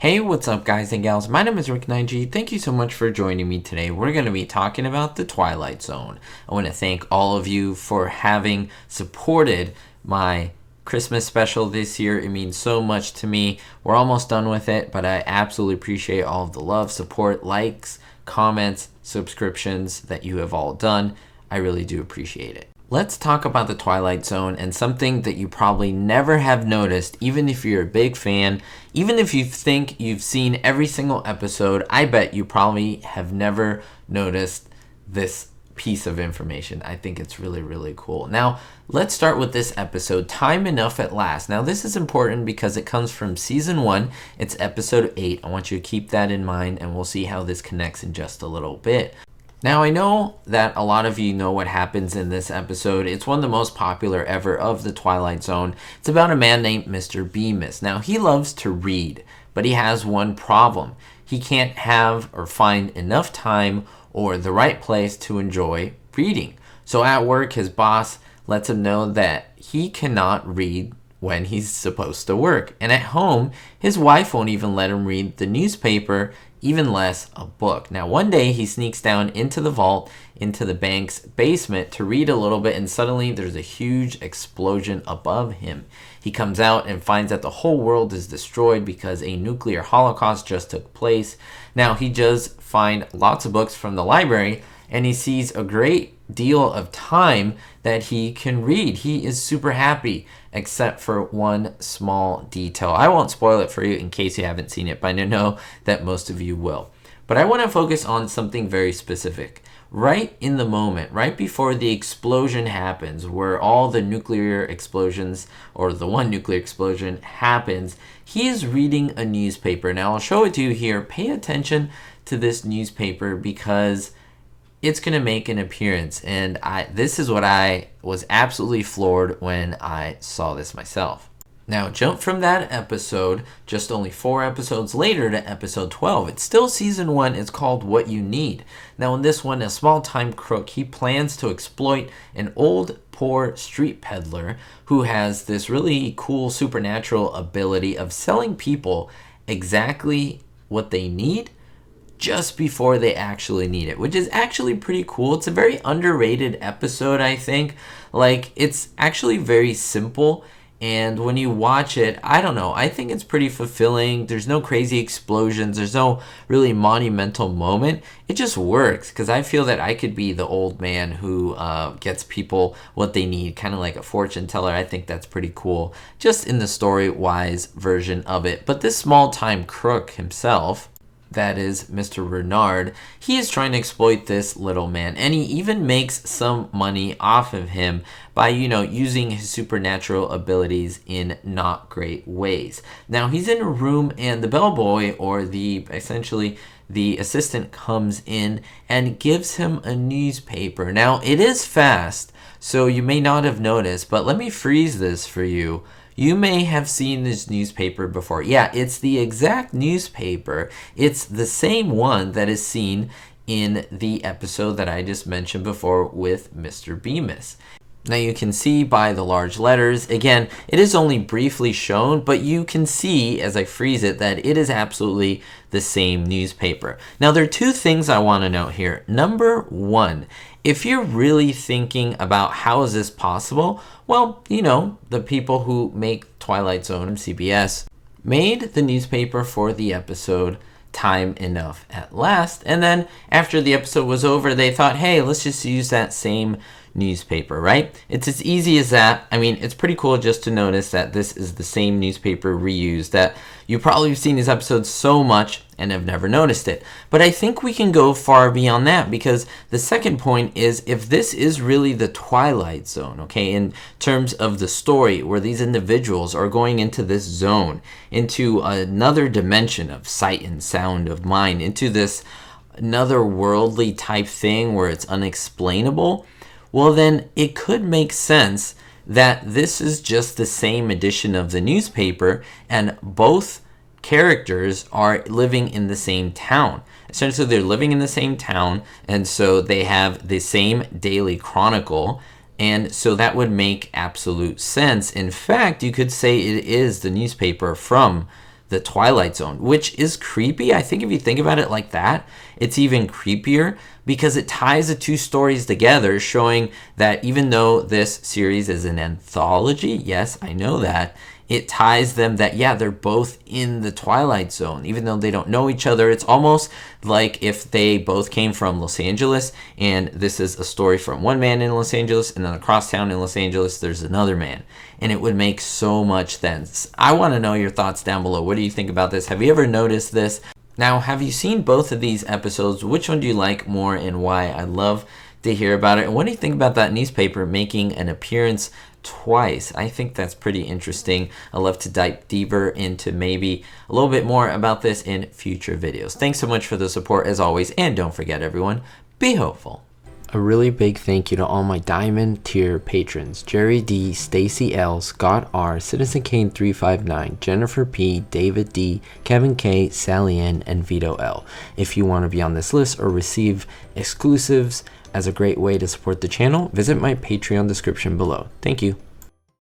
Hey, what's up, guys and gals? My name is Rick Nineg. Thank you so much for joining me today. We're going to be talking about the Twilight Zone. I want to thank all of you for having supported my Christmas special this year. It means so much to me. We're almost done with it, but I absolutely appreciate all of the love, support, likes, comments, subscriptions that you have all done. I really do appreciate it. Let's talk about the Twilight Zone and something that you probably never have noticed, even if you're a big fan, even if you think you've seen every single episode. I bet you probably have never noticed this piece of information. I think it's really, really cool. Now, let's start with this episode, Time Enough at Last. Now, this is important because it comes from season 1. It's episode 8. I want you to keep that in mind, and we'll see how this connects in just a little bit. Now, I know that a lot of you know what happens in this episode. It's one of the most popular ever of the Twilight Zone. It's about a man named Mr. Bemis. Now, he loves to read, but he has one problem. He can't have or find enough time or the right place to enjoy reading. So at work, his boss lets him know that he cannot read when he's supposed to work. And at home, his wife won't even let him read the newspaper, even less a book. Now, one day he sneaks down into the vault, into the bank's basement to read a little bit, and suddenly there's a huge explosion above him. He comes out and finds that the whole world is destroyed because a nuclear holocaust just took place. Now, he does find lots of books from the library, and he sees a great deal of time that he can read. He is super happy, except for one small detail. I won't spoil it for you in case you haven't seen it, but I know that most of you will. But I want to focus on something very specific. Right in the moment, right before the explosion happens, where all the nuclear explosions, or the one nuclear explosion happens, he is reading a newspaper. Now, I'll show it to you here. Pay attention to this newspaper because it's going to make an appearance, and this is what I was absolutely floored when I saw this myself. Now, jump from that episode, just only 4 episodes later, to episode 12. It's still season 1. It's called What You Need. Now, in this one, a small-time crook, he plans to exploit an old, poor street peddler who has this really cool supernatural ability of selling people exactly what they need just before they actually need it, which is actually pretty cool. It's a very underrated episode, I think. It's actually very simple, and when you watch it, I don't know, I think it's pretty fulfilling. There's no crazy explosions. There's no really monumental moment. It just works, because I feel that I could be the old man who gets people what they need, kind of like a fortune teller. I think that's pretty cool, just in the story-wise version of it. But this small-time crook himself, that is Mr. Renard, he is trying to exploit this little man, and he even makes some money off of him by, using his supernatural abilities in not great ways. Now, he's in a room, and the bellboy, or essentially the assistant, comes in and gives him a newspaper. Now, it is fast, so you may not have noticed, but let me freeze this for you. You may have seen this newspaper before. Yeah, it's the exact newspaper. It's the same one that is seen in the episode that I just mentioned before with Mr. Bemis. Now, you can see by the large letters, again, it is only briefly shown, but you can see as I freeze it that it is absolutely the same newspaper. Now, there are 2 things I want to note here. Number 1, if you're really thinking about how is this possible, well, the people who make Twilight Zone, CBS, made the newspaper for the episode Time Enough at Last, and then after the episode was over, they thought, hey, let's just use that same newspaper, right? It's as easy as that. I mean, it's pretty cool just to notice that this is the same newspaper reused, that you probably have seen these episodes so much and have never noticed it. But I think we can go far beyond that, because the second point is, if this is really the Twilight Zone, okay, in terms of the story, where these individuals are going into this zone, into another dimension of sight and sound of mind, into this another worldly type thing where it's unexplainable, well, then it could make sense that this is just the same edition of the newspaper, and both characters are living in the same town. Essentially, they're living in the same town, and so they have the same daily chronicle, and so that would make absolute sense. In fact, you could say it is the newspaper from the Twilight Zone, which is creepy. I think if you think about it like that, it's even creepier because it ties the two stories together, showing that even though this series is an anthology, yes, I know that, it ties them that, yeah, they're both in the Twilight Zone, even though they don't know each other. It's almost like if they both came from Los Angeles, and this is a story from one man in Los Angeles, and then across town in Los Angeles, there's another man. And it would make so much sense. I want to know your thoughts down below. What do you think about this? Have you ever noticed this? Now, have you seen both of these episodes? Which one do you like more and why? I'd love to hear about it. And what do you think about that newspaper making an appearance twice? I think that's pretty interesting. I'd love to dive deeper into maybe a little bit more about this in future videos. Thanks so much for the support as always, and don't forget everyone, be hopeful. A really big thank you to all my Diamond tier patrons: Jerry D, Stacy L, Scott R, Citizen Kane 359, Jennifer P, David D, Kevin K, Sally N, and Vito L. If you want to be on this list or receive exclusives as a great way to support the channel, visit my Patreon description below. Thank you.